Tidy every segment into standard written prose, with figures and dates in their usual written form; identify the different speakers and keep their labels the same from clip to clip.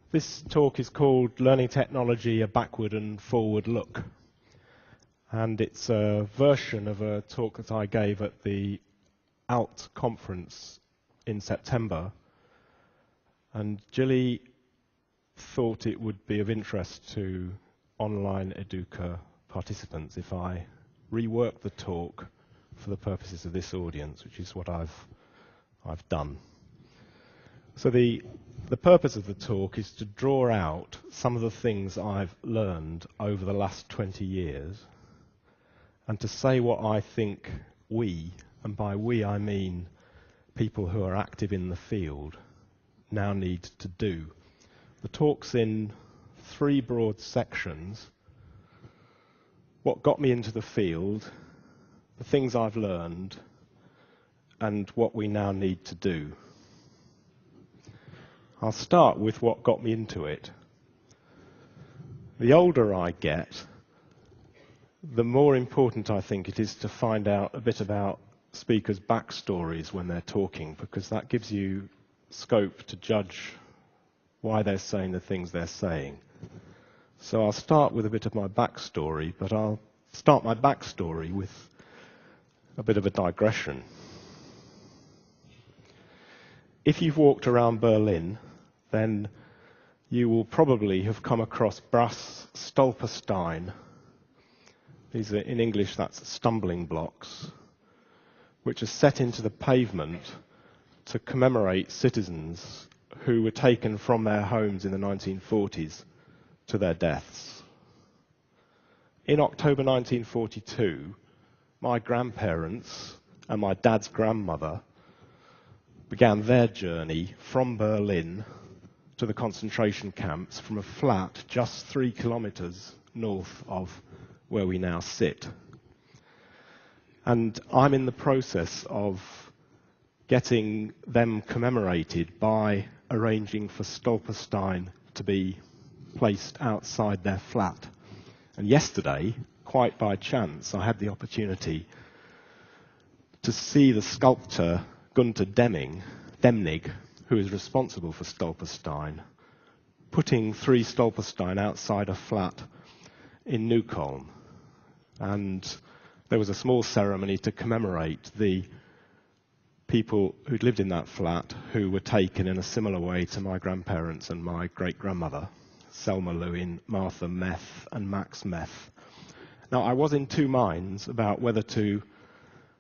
Speaker 1: This talk is called Learning Technology, a Backward and Forward Look. And it's a version of a talk that I gave at the ALT conference in September. And Gilly thought it would be of interest to online Educa participants if I rework the talk for the purposes of this audience, which is what I've done. So the purpose of the talk is to draw out some of the things I've learned over the last 20 years and to say what I think we, and by we I mean people who are active in the field, now need to do. The talk's in three broad sections: what got me into the field, the things I've learned, and what we now need to do. I'll start with what got me into it. The older I get, the more important I think it is to find out a bit about speakers' backstories when they're talking, because that gives you scope to judge why they're saying the things they're saying. So I'll start with a bit of my backstory, but I'll start my backstory with a bit of a digression. If you've walked around Berlin, then you will probably have come across brass stolperstein. These are, in English, that's stumbling blocks, which are set into the pavement to commemorate citizens who were taken from their homes in the 1940s to their deaths. In October 1942, my grandparents and my dad's grandmother began their journey from Berlin to the concentration camps from a flat just 3 kilometers north of where we now sit. And I'm in the process of getting them commemorated by arranging for stolperstein to be placed outside their flat. And yesterday, quite by chance, I had the opportunity to see the sculptor Gunter Demnig, who is responsible for stolperstein, putting 3 stolperstein outside a flat in Newcolm. And there was a small ceremony to commemorate the people who'd lived in that flat who were taken in a similar way to my grandparents and my great-grandmother, Selma Lewin, Martha Meth, and Max Meth. Now, I was in two minds about whether to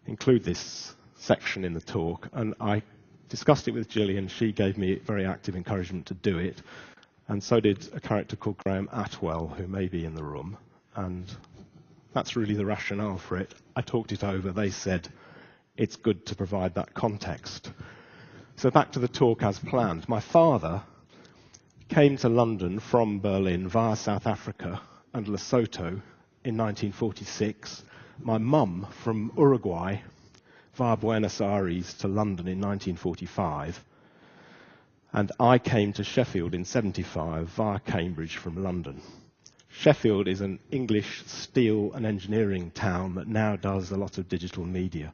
Speaker 1: include this section in the talk, and I discussed it with Gillian. She gave me very active encouragement to do it, and so did a character called Graham Atwell, who may be in the room, and that's really the rationale for it. I talked it over. They said it's good to provide that context. So back to the talk as planned. My father came to London from Berlin via South Africa and Lesotho in 1946. My mum from Uruguay via Buenos Aires to London in 1945. And I came to Sheffield in 75 via Cambridge from London. Sheffield is an English steel and engineering town that now does a lot of digital media.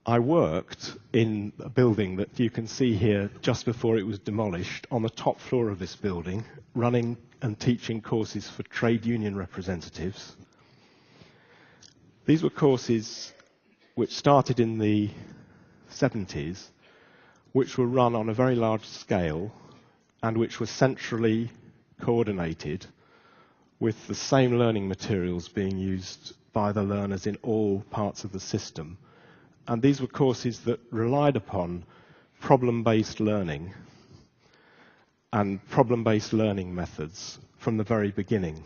Speaker 1: I worked in a building that you can see here just before it was demolished, on the top floor of this building, running and teaching courses for trade union representatives. These were courses which started in the 70s, which were run on a very large scale and which were centrally coordinated with the same learning materials being used by the learners in all parts of the system. And these were courses that relied upon problem-based learning and problem-based learning methods from the very beginning.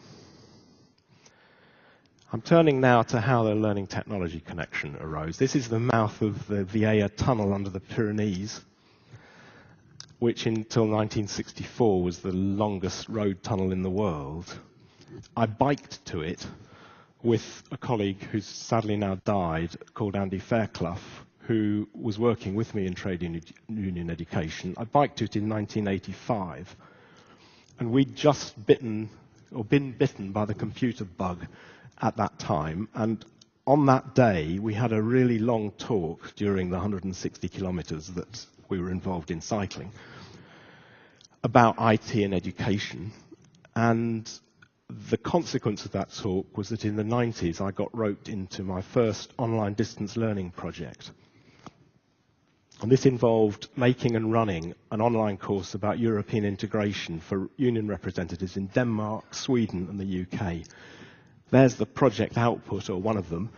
Speaker 1: I'm turning now to how the learning technology connection arose. This is the mouth of the Vieja tunnel under the Pyrenees, which until 1964 was the longest road tunnel in the world. I biked to it with a colleague who's sadly now died, called Andy Fairclough, who was working with me in trade union education. I biked to it in 1985, and we'd just been bitten by the computer bug at that time, and on that day we had a really long talk during the 160 kilometers that we were involved in cycling. about IT and education. And the consequence of that talk was that in the 90s, I got roped into my first online distance learning project. And this involved making and running an online course about European integration for union representatives in Denmark, Sweden, and the UK. There's the project output, or one of them,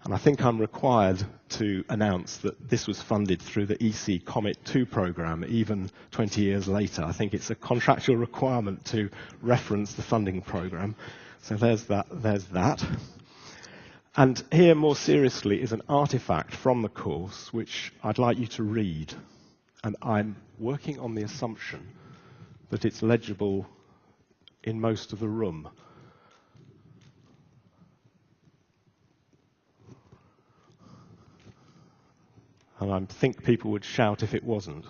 Speaker 1: and I think I'm required to announce that this was funded through the EC Comet 2 program, even 20 years later. I think it's a contractual requirement to reference the funding program. So there's that. And here, more seriously, is an artifact from the course which I'd like you to read. And I'm working on the assumption that it's legible in most of the room. And I think people would shout if it wasn't.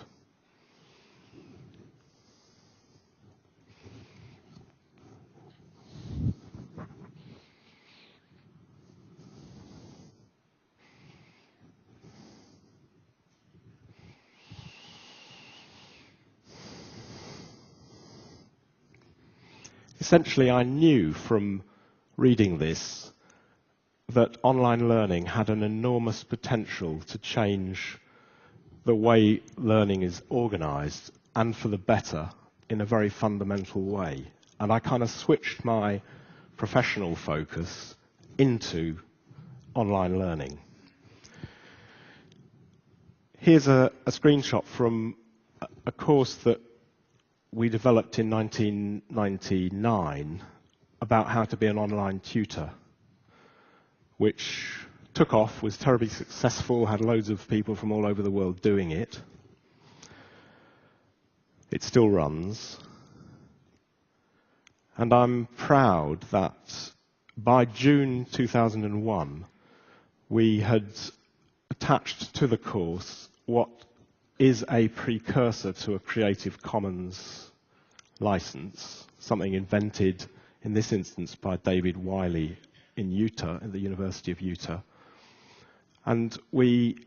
Speaker 1: Essentially, I knew from reading this that online learning had an enormous potential to change the way learning is organized, and for the better, in a very fundamental way. And I kind of switched my professional focus into online learning. Here's a screenshot from a course that we developed in 1999 about how to be an online tutor, which took off, was terribly successful, had loads of people from all over the world doing it. It still runs. And I'm proud that by June 2001, we had attached to the course what is a precursor to a Creative Commons license, something invented in this instance by David Wiley in Utah, at the University of Utah. And we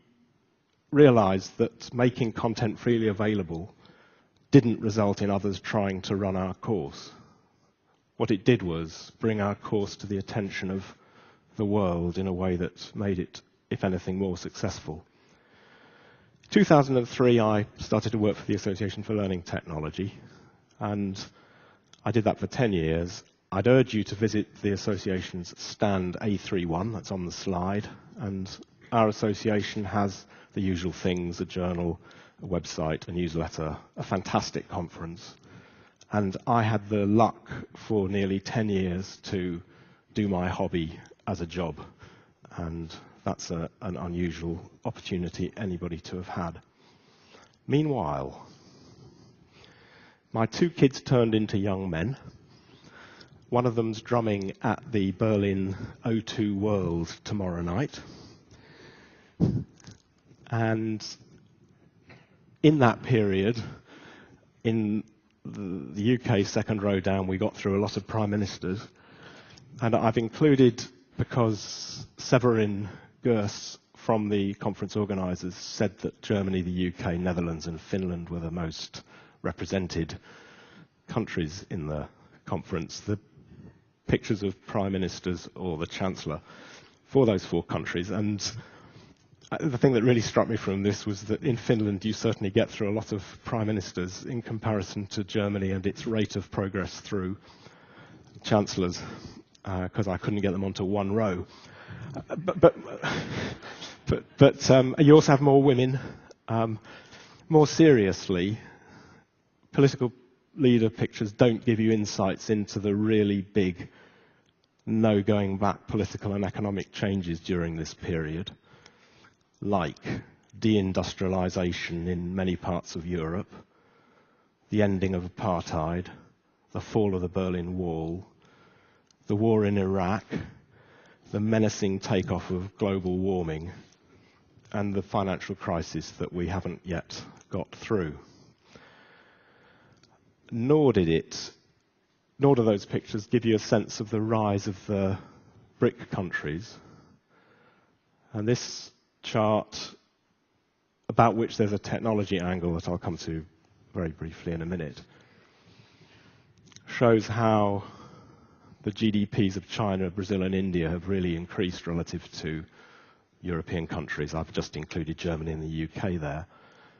Speaker 1: realized that making content freely available didn't result in others trying to run our course. What it did was bring our course to the attention of the world in a way that made it, if anything, more successful. 2003, I started to work for the Association for Learning Technology, and I did that for 10 years. I'd urge you to visit the association's stand A31, that's on the slide, and our association has the usual things, a journal, a website, a newsletter, a fantastic conference. And I had the luck for nearly 10 years to do my hobby as a job, and that's an unusual opportunity anybody to have had. Meanwhile, my two kids turned into young men. One of them's drumming at the Berlin O2 World tomorrow night. And in that period, in the UK second row down, we got through a lot of prime ministers. And I've included, because Severin Gers from the conference organisers said that Germany, the UK, Netherlands and Finland were the most represented countries in the conference, the pictures of prime ministers or the chancellor for those four countries. And the thing that really struck me from this was that in Finland you certainly get through a lot of prime ministers in comparison to Germany and its rate of progress through chancellors, because I couldn't get them onto one row. But you also have more women. More seriously, political leader pictures don't give you insights into the really big, no going back political and economic changes during this period, like deindustrialization in many parts of Europe, the ending of apartheid, the fall of the Berlin Wall, the war in Iraq, the menacing takeoff of global warming, and the financial crisis that we haven't yet got through. Nor do those pictures give you a sense of the rise of the BRIC countries. And this chart, about which there's a technology angle that I'll come to very briefly in a minute, shows how the GDPs of China, Brazil and India have really increased relative to European countries. I've just included Germany and the UK there,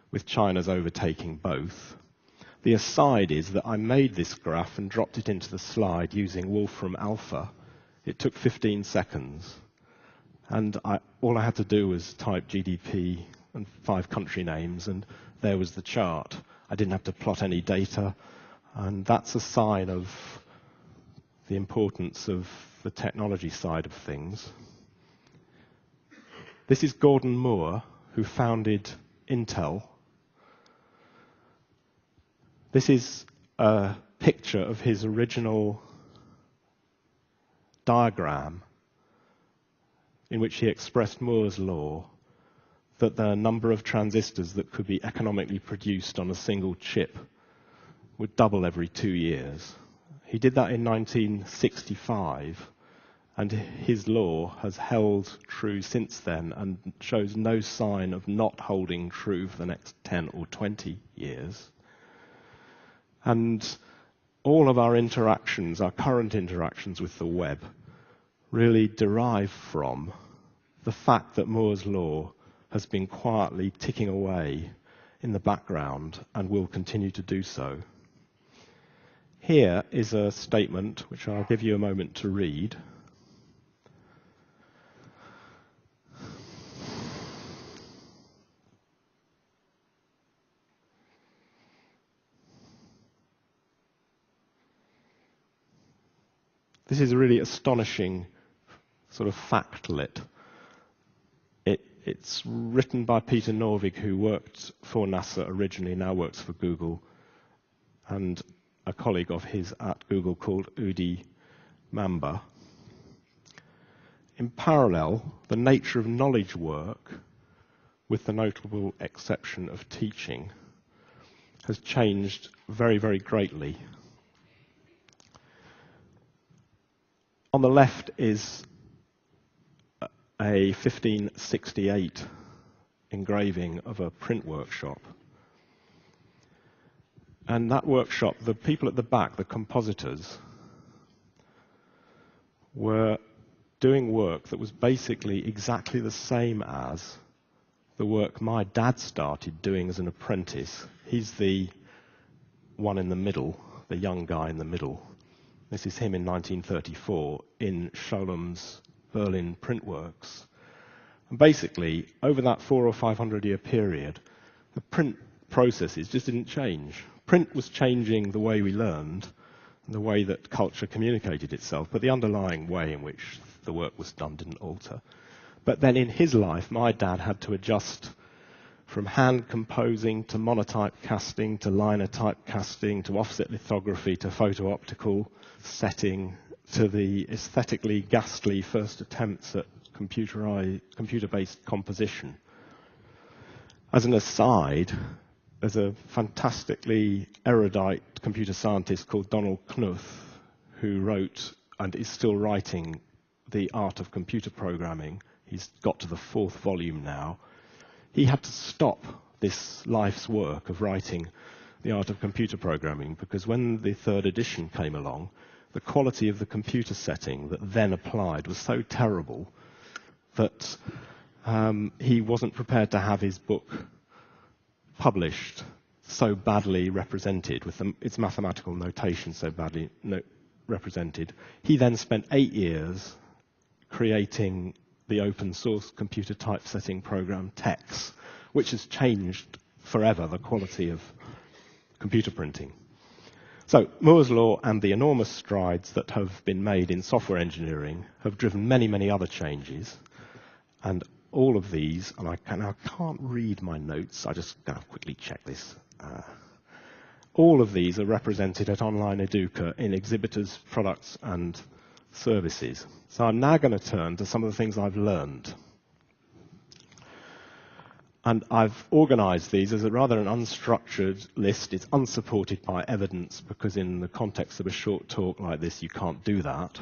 Speaker 1: with China's overtaking both. The aside is that I made this graph and dropped it into the slide using Wolfram Alpha. It took 15 seconds. And all I had to do was type GDP and 5 country names, and there was the chart. I didn't have to plot any data. And that's a sign of the importance of the technology side of things. This is Gordon Moore, who founded Intel. This is a picture of his original diagram in which he expressed Moore's law that the number of transistors that could be economically produced on a single chip would double every 2 years. He did that in 1965, and his law has held true since then and shows no sign of not holding true for the next 10 or 20 years. And all of our interactions, our current interactions with the web, really derive from the fact that Moore's law has been quietly ticking away in the background and will continue to do so. Here is a statement which I'll give you a moment to read. This is a really astonishing sort of factlet. It's written by Peter Norvig, who worked for NASA originally, now works for Google, and a colleague of his at Google called Udi Mamba. In parallel, the nature of knowledge work, with the notable exception of teaching, has changed very, very greatly. On the left is a 1568 engraving of a print workshop. And that workshop, the people at the back, the compositors, were doing work that was basically exactly the same as the work my dad started doing as an apprentice. He's the one in the middle, the young guy in the middle. This is him in 1934 in Schollem's Berlin print works. And basically, over that 400 or 500 year period, the print processes just didn't change. Print was changing the way we learned, and the way that culture communicated itself, but the underlying way in which the work was done didn't alter. But then in his life, my dad had to adjust from hand composing to monotype casting to liner type casting to offset lithography to photo optical setting to the aesthetically ghastly first attempts at computer-based composition. As an aside, there's a fantastically erudite computer scientist called Donald Knuth who wrote and is still writing The Art of Computer Programming. He's got to the 4th volume now. He had to stop this life's work of writing The Art of Computer Programming because when the 3rd edition came along, the quality of the computer setting that then applied was so terrible that he wasn't prepared to have his book published so badly represented, with its mathematical notation so badly represented. He then spent 8 years creating the open source computer typesetting program TeX, which has changed forever the quality of computer printing. So Moore's law and the enormous strides that have been made in software engineering have driven many, many other changes. And all of these, and I can't read my notes, I just going to quickly check this. All of these are represented at Online Educa in exhibitors, products, and services. So I'm now going to turn to some of the things I've learned. And I've organized these as a rather an unstructured list. It's unsupported by evidence because in the context of a short talk like this, you can't do that.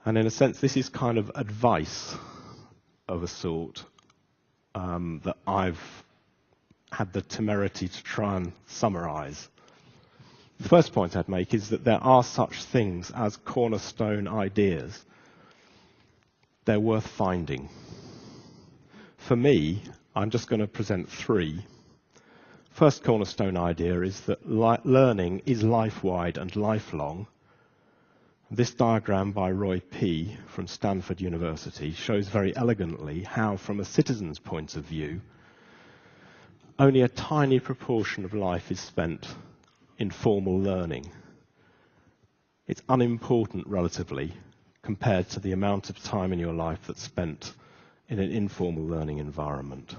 Speaker 1: And in a sense, this is kind of advice of a sort that I've had the temerity to try and summarize. The first point I'd make is that there are such things as cornerstone ideas. They're worth finding. For me, I'm just going to present three. First cornerstone idea is that learning is life-wide and lifelong. This diagram by Roy P. from Stanford University shows very elegantly how, from a citizen's point of view, only a tiny proportion of life is spent in formal learning. It's unimportant relatively compared to the amount of time in your life that's spent in an informal learning environment.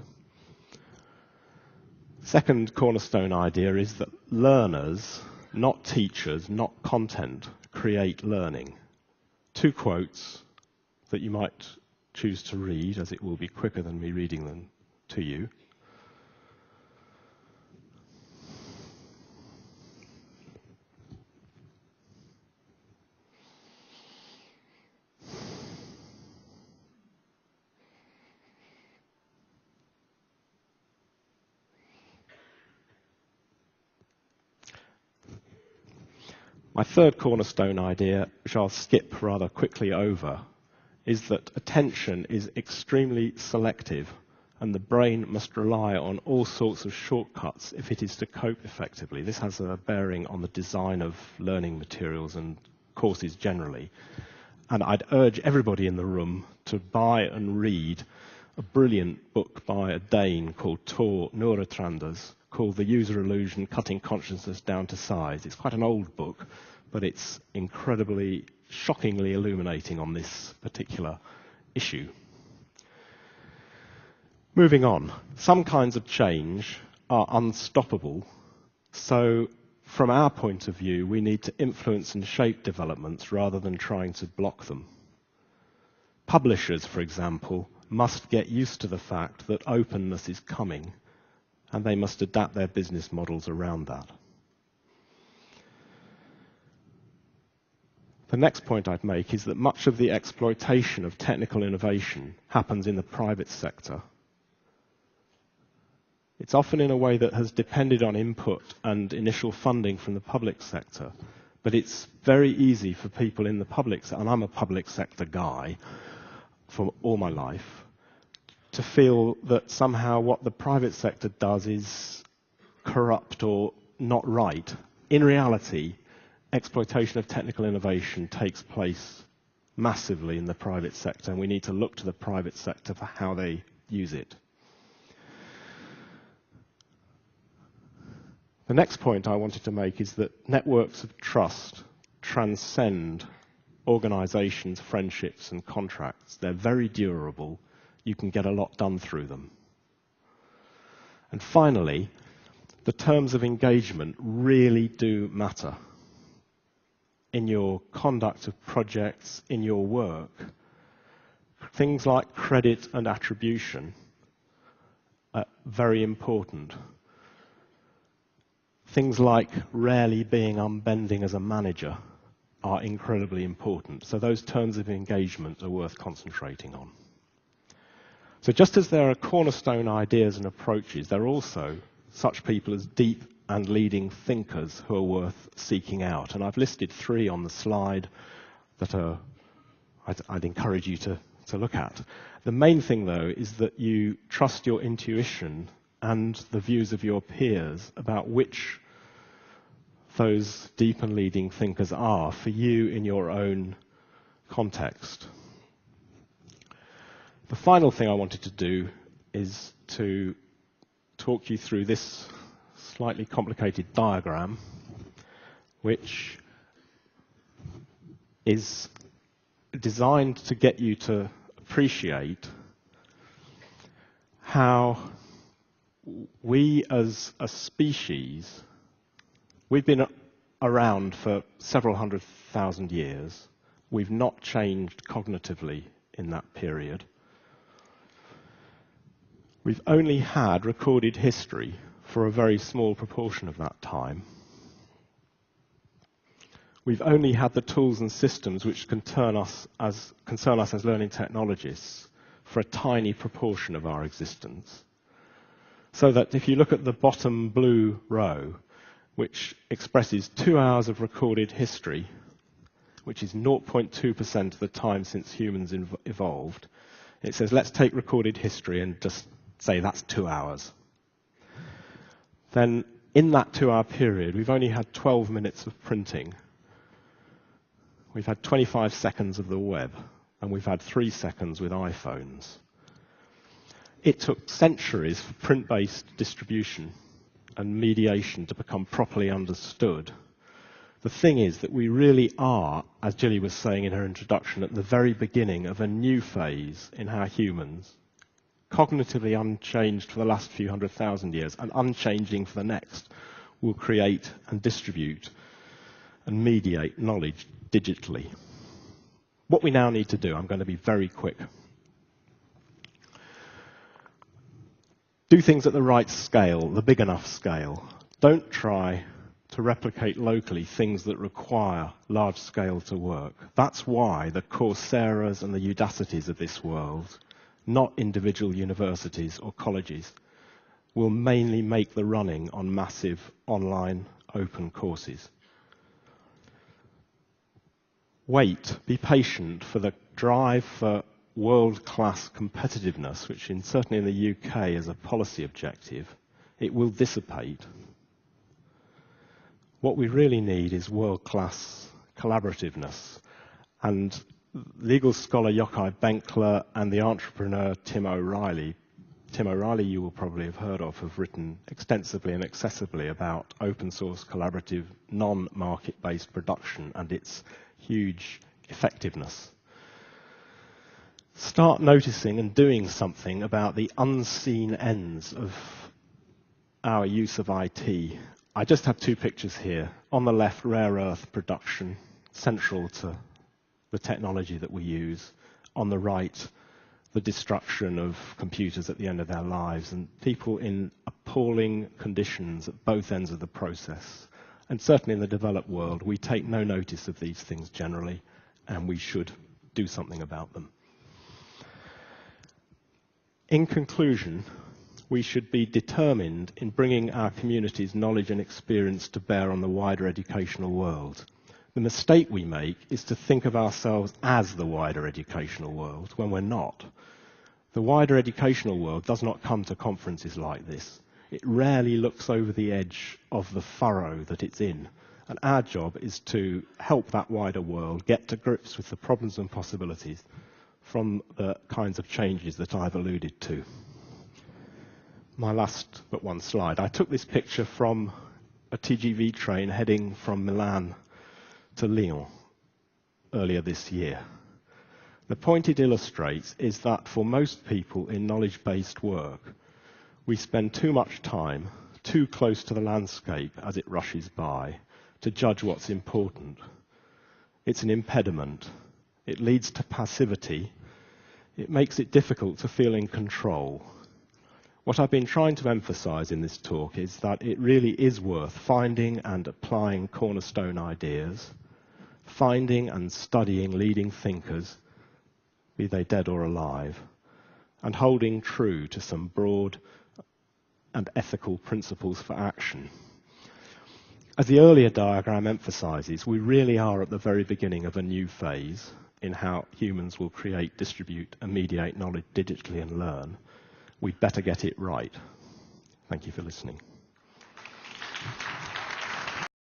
Speaker 1: Second cornerstone idea is that learners, not teachers, not content, create learning. Two quotes that you might choose to read, as it will be quicker than me reading them to you. My third cornerstone idea, which I'll skip rather quickly over, is that attention is extremely selective and the brain must rely on all sorts of shortcuts if it is to cope effectively. This has a bearing on the design of learning materials and courses generally. And I'd urge everybody in the room to buy and read a brilliant book by a Dane called Tor Nordstranders, called The User Illusion, Cutting Consciousness Down to Size. It's quite an old book, but it's incredibly, shockingly illuminating on this particular issue. Moving on, some kinds of change are unstoppable, so from our point of view, we need to influence and shape developments rather than trying to block them. Publishers, for example, must get used to the fact that openness is coming, and they must adapt their business models around that. The next point I'd make is that much of the exploitation of technical innovation happens in the private sector. It's often in a way that has depended on input and initial funding from the public sector, but it's very easy for people in the public sector, and I'm a public sector guy for all my life, to feel that somehow what the private sector does is corrupt or not right. In reality, exploitation of technical innovation takes place massively in the private sector, and we need to look to the private sector for how they use it. The next point I wanted to make is that networks of trust transcend organizations, friendships, and contracts. They're very durable. You can get a lot done through them. And finally, the terms of engagement really do matter. In your conduct of projects, in your work, things like credit and attribution are very important. Things like rarely being unbending as a manager are incredibly important. So those terms of engagement are worth concentrating on. So just as there are cornerstone ideas and approaches, there are also such people as deep and leading thinkers who are worth seeking out. And I've listed three on the slide that I'd encourage you to look at. The main thing, though, is that you trust your intuition and the views of your peers about which those deep and leading thinkers are for you in your own context. The final thing I wanted to do is to talk you through this slightly complicated diagram, which is designed to get you to appreciate how we as a species, we've been around for several 100,000 years. We've not changed cognitively in that period. We've only had recorded history for a very small proportion of that time. We've only had the tools and systems which concern us as learning technologists for a tiny proportion of our existence. So that if you look at the bottom blue row, which expresses 2 hours of recorded history, which is 0.2% of the time since humans evolved. It says, let's take recorded history and just say that's 2 hours. Then in that 2-hour period, we've only had 12 minutes of printing. We've had 25 seconds of the web, and we've had 3 seconds with iPhones. It took centuries for print-based distribution and mediation to become properly understood. The thing is that we really are, as Gilly was saying in her introduction, at the very beginning of a new phase in how humans, cognitively unchanged for the last few 100,000 years and unchanging for the next, will create and distribute and mediate knowledge digitally. What we now need to do, I'm going to be very quick, do things at the right scale, the big enough scale. Don't try to replicate locally things that require large scale to work. That's why the Coursera's and the Udacities of this world, not individual universities or colleges, will mainly make the running on massive online open courses. Wait, be patient for the drive for world-class competitiveness, which certainly in the UK is a policy objective. It will dissipate. What we really need is world-class collaborativeness. And legal scholar Yochai Benkler and the entrepreneur Tim O'Reilly you will probably have heard of, have written extensively and accessibly about open source collaborative non-market-based production and its huge effectiveness. Start noticing and doing something about the unseen ends of our use of IT. I just have 2 pictures here. On the left, rare earth production, central to the technology that we use. On the right, the destruction of computers at the end of their lives, and people in appalling conditions at both ends of the process. And certainly in the developed world, we take no notice of these things generally, and we should do something about them. In conclusion, we should be determined in bringing our community's knowledge and experience to bear on the wider educational world. The mistake we make is to think of ourselves as the wider educational world when we're not. The wider educational world does not come to conferences like this. It rarely looks over the edge of the furrow that it's in. And our job is to help that wider world get to grips with the problems and possibilities from the kinds of changes that I've alluded to. My last but one slide. I took this picture from a TGV train heading from Milan to Lyon earlier this year. The point it illustrates is that for most people in knowledge-based work, we spend too much time too close to the landscape as it rushes by to judge what's important. It's an impediment. It leads to passivity. It makes it difficult to feel in control. What I've been trying to emphasize in this talk is that it really is worth finding and applying cornerstone ideas, finding and studying leading thinkers, be they dead or alive, and holding true to some broad and ethical principles for action. As the earlier diagram emphasizes, we really are at the very beginning of a new phase in how humans will create, distribute, and mediate knowledge digitally and learn. We'd better get it right. Thank you for listening.